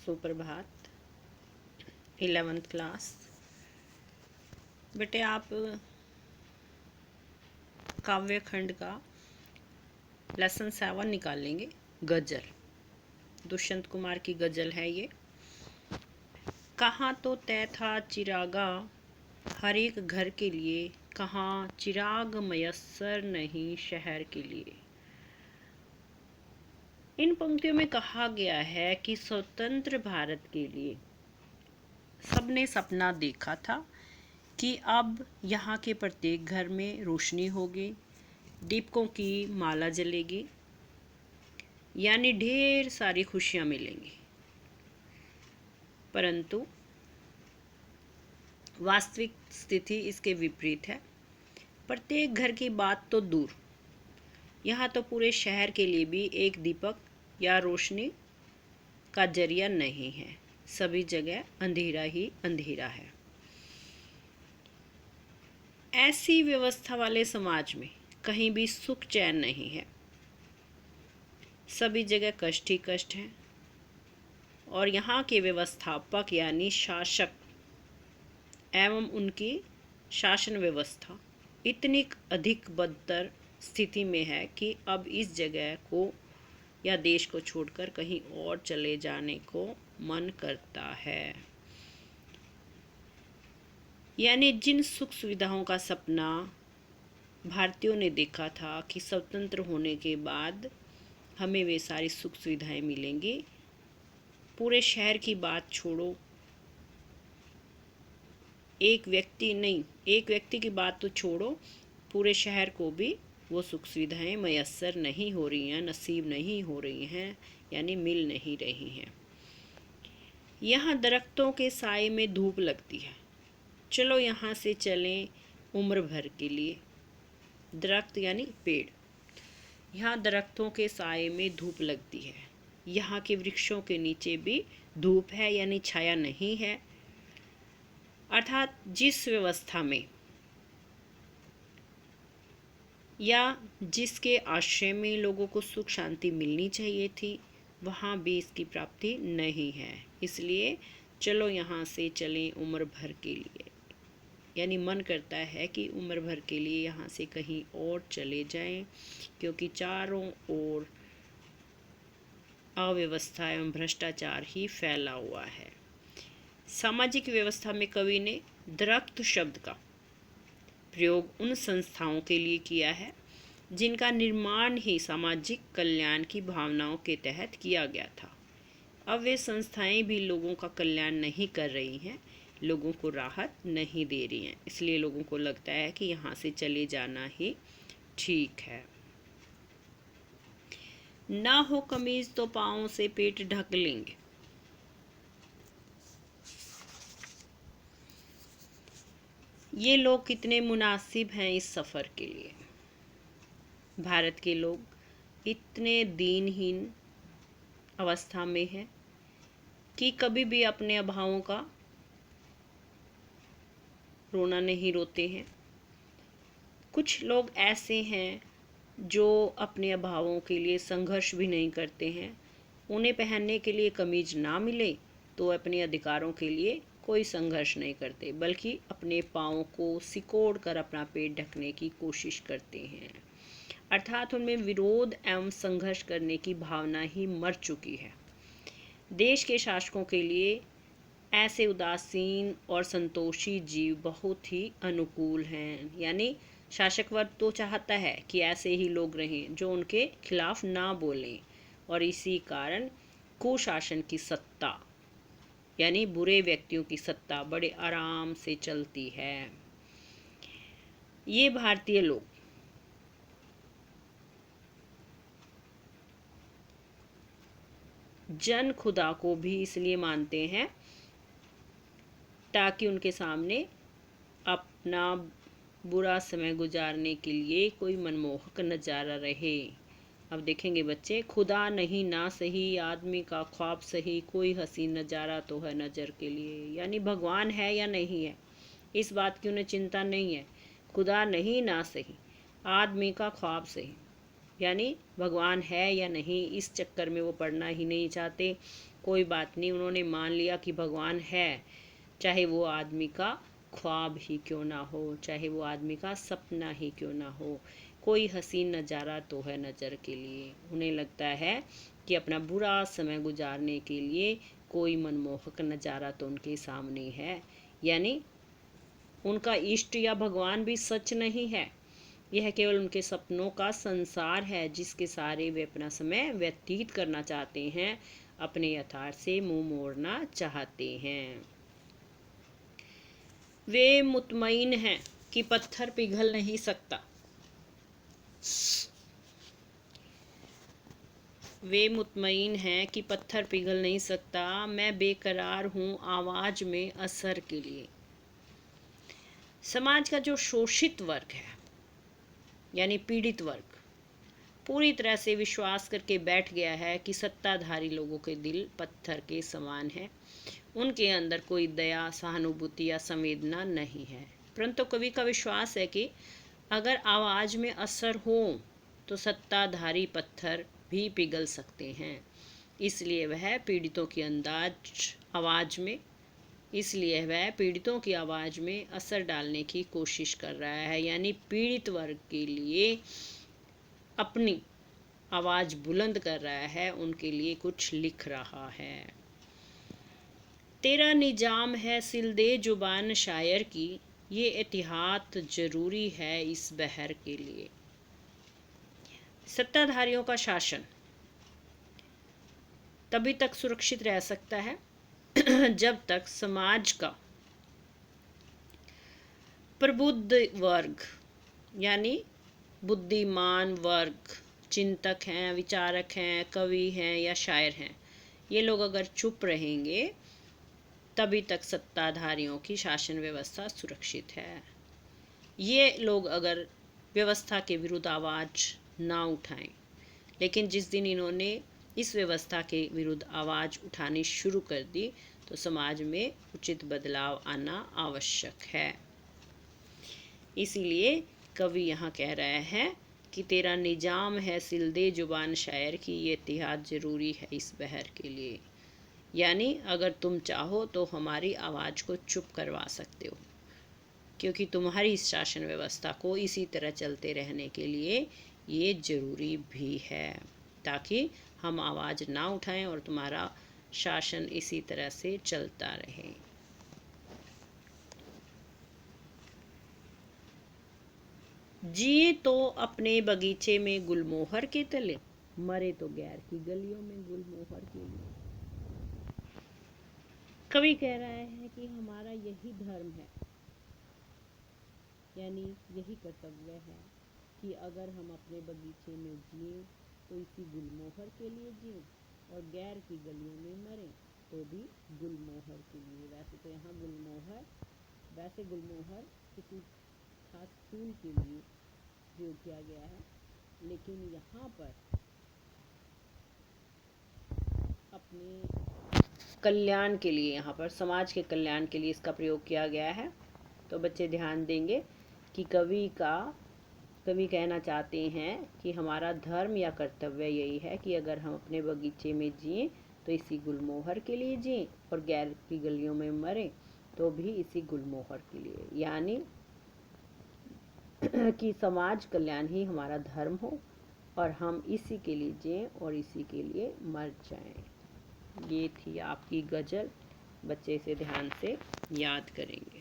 सुप्रभात। 11th class बेटे, आप काव्य खंड का लेसन 7 निकाल लेंगे। गजल, दुष्यंत कुमार की गजल है ये। कहाँ तो तय था चिरागा हर एक घर के लिए, कहाँ चिराग मयस्सर नहीं शहर के लिए। इन पंक्तियों में कहा गया है कि स्वतंत्र भारत के लिए सबने सपना देखा था कि अब यहाँ के प्रत्येक घर में रोशनी होगी, दीपकों की माला जलेगी, यानी ढेर सारी खुशियाँ मिलेंगी। परंतु वास्तविक स्थिति इसके विपरीत है। प्रत्येक घर की बात तो दूर, यहाँ तो पूरे शहर के लिए भी एक दीपक या रोशनी का जरिया नहीं है। सभी जगह अंधेरा ही अंधेरा है। ऐसी व्यवस्था वाले समाज में कहीं भी सुख चैन नहीं है। सभी जगह कष्ट ही कष्ट है। और यहाँ के व्यवस्थापक यानी शासक एवं उनकी शासन व्यवस्था इतनी अधिक बदतर स्थिति में है कि अब इस जगह को या देश को छोड़कर कहीं और चले जाने को मन करता है। यानी जिन सुख सुविधाओं का सपना भारतीयों ने देखा था कि स्वतंत्र होने के बाद हमें वे सारी सुख सुविधाएं मिलेंगी, पूरे शहर की बात छोड़ो, एक व्यक्ति की बात तो छोड़ो, पूरे शहर को भी वो सुख सुविधाएं मयस्सर नहीं हो रही हैं, नसीब नहीं हो रही हैं, यानी मिल नहीं रही हैं। यहाँ दरख्तों के साए में धूप लगती है, चलो यहाँ से चलें उम्र भर के लिए। दरख्त यानी पेड़, यहाँ दरख्तों के साए में धूप लगती है, यहाँ के वृक्षों के नीचे भी धूप है, यानी छाया नहीं है। अर्थात जिस व्यवस्था में या जिसके आश्रय में लोगों को सुख शांति मिलनी चाहिए थी, वहाँ भी इसकी प्राप्ति नहीं है। इसलिए चलो यहाँ से चलें उम्र भर के लिए, यानी मन करता है कि उम्र भर के लिए यहाँ से कहीं और चले जाएं, क्योंकि चारों ओर अव्यवस्था एवं भ्रष्टाचार ही फैला हुआ है। सामाजिक व्यवस्था में कवि ने दरख्त शब्द का प्रयोग उन संस्थाओं के लिए किया है जिनका निर्माण ही सामाजिक कल्याण की भावनाओं के तहत किया गया था। अब वे संस्थाएं भी लोगों का कल्याण नहीं कर रही हैं, लोगों को राहत नहीं दे रही हैं, इसलिए लोगों को लगता है कि यहाँ से चले जाना ही ठीक है। ना हो कमीज तो पाँव से पेट ढक लेंगे। ये लोग कितने मुनासिब हैं इस सफ़र के लिए। भारत के लोग इतने दीनहीन अवस्था में हैं कि कभी भी अपने अभावों का रोना नहीं रोते हैं। कुछ लोग ऐसे हैं जो अपने अभावों के लिए संघर्ष भी नहीं करते हैं। उन्हें पहनने के लिए कमीज ना मिले तो अपने अधिकारों के लिए कोई संघर्ष नहीं करते, बल्कि अपने पाँव को सिकोड़ कर अपना पेट ढकने की कोशिश करते हैं। अर्थात उनमें विरोध एवं संघर्ष करने की भावना ही मर चुकी है। देश के शासकों के लिए ऐसे उदासीन और संतोषी जीव बहुत ही अनुकूल हैं। यानी शासक वर्ग तो चाहता है कि ऐसे ही लोग रहें जो उनके खिलाफ ना बोलें, और इसी कारण कुशासन की सत्ता यानी बुरे व्यक्तियों की सत्ता बड़े आराम से चलती है। ये भारतीय लोग जन खुदा को भी इसलिए मानते हैं ताकि उनके सामने अपना बुरा समय गुजारने के लिए कोई मनमोहक नज़ारा रहे। अब देखेंगे बच्चे, खुदा नहीं ना सही, आदमी का ख्वाब सही, कोई हसीन नज़ारा तो है नज़र के लिए। यानी भगवान है या नहीं है, इस बात की उन्हें चिंता नहीं है। खुदा नहीं ना सही, आदमी का ख्वाब सही, यानी भगवान है या नहीं, इस चक्कर में वो पड़ना ही नहीं चाहते। कोई बात नहीं, उन्होंने मान लिया कि भगवान है, चाहे वो आदमी का ख्वाब ही क्यों ना हो, चाहे वो आदमी का सपना ही क्यों ना हो। कोई हसीन नज़ारा तो है नज़र के लिए। उन्हें लगता है कि अपना बुरा समय गुजारने के लिए कोई मनमोहक नज़ारा तो उनके सामने है। यानी उनका इष्ट या भगवान भी सच नहीं है, यह केवल उनके सपनों का संसार है जिसके सारे वे अपना समय व्यतीत करना चाहते हैं, अपने यथार्थ से मुंह मोड़ना चाहते हैं। वे मुतमईन हैं कि पत्थर पिघल नहीं सकता। वे मुतमईन हैं कि पत्थर पिघल नहीं सकता। मैं बेकरार हूँ आवाज़ में असर के लिए। समाज का जो शोषित वर्ग है यानी पीड़ित वर्ग पूरी तरह से विश्वास करके बैठ गया है कि सत्ताधारी लोगों के दिल पत्थर के समान है, उनके अंदर कोई दया, सहानुभूति या संवेदना नहीं है। परंतु कवि का विश्वास है कि अगर आवाज़ में असर हो तो सत्ताधारी पत्थर भी पिघल सकते हैं। इसलिए वह पीड़ितों की आवाज़ में असर डालने की कोशिश कर रहा है, यानी पीड़ित वर्ग के लिए अपनी आवाज़ बुलंद कर रहा है, उनके लिए कुछ लिख रहा है। तेरा निजाम है सिलदे जुबान शायर की, ये एहतियात ज़रूरी है इस बहर के लिए। सत्ताधारियों का शासन तभी तक सुरक्षित रह सकता है जब तक समाज का प्रबुद्ध वर्ग यानी बुद्धिमान वर्ग, चिंतक हैं, विचारक हैं, कवि हैं या शायर हैं, ये लोग अगर चुप रहेंगे तभी तक सत्ताधारियों की शासन व्यवस्था सुरक्षित है। ये लोग अगर व्यवस्था के विरुद्ध आवाज़ ना उठाएं, लेकिन जिस दिन इन्होंने इस व्यवस्था के विरुद्ध आवाज़ उठानी शुरू कर दी तो समाज में उचित बदलाव आना आवश्यक है। इसीलिए कवि यहाँ कह रहे हैं कि तेरा निजाम है सिलदे जुबान शायर की, ये एहतियात ज़रूरी है इस बहर के लिए। यानी अगर तुम चाहो तो हमारी आवाज़ को चुप करवा सकते हो, क्योंकि तुम्हारी इस शासन व्यवस्था को इसी तरह चलते रहने के लिए ये ज़रूरी भी है, ताकि हम आवाज़ ना उठाएं और तुम्हारा शासन इसी तरह से चलता रहे। जिए तो अपने बगीचे में गुलमोहर के तले, मरे तो गैर की गलियों में गुलमोहर के लिए। कवि कह रहा है कि हमारा यही धर्म है, यानी यही कर्तव्य है कि अगर हम अपने बगीचे में जिए तो इसी गुलमोहर के लिए जिए और गैर की गलियों में मरें तो भी गुलमोहर के लिए। वैसे तो यहाँ गुलमोहर किसी खास फूल के लिए प्रयोग किया गया है, लेकिन यहाँ पर अपने कल्याण के लिए, यहाँ पर समाज के कल्याण के लिए इसका प्रयोग किया गया है। तो बच्चे ध्यान देंगे कि कवि कहना चाहते हैं कि हमारा धर्म या कर्तव्य यही है कि अगर हम अपने बगीचे में जिए तो इसी गुलमोहर के लिए जिए और गैर की गलियों में मरें तो भी इसी गुलमोहर के लिए, यानी कि समाज कल्याण ही हमारा धर्म हो और हम इसी के लिए जिएं और इसी के लिए मर जाएं। ये थी आपकी गज़ल, बच्चे इसे ध्यान से याद करेंगे।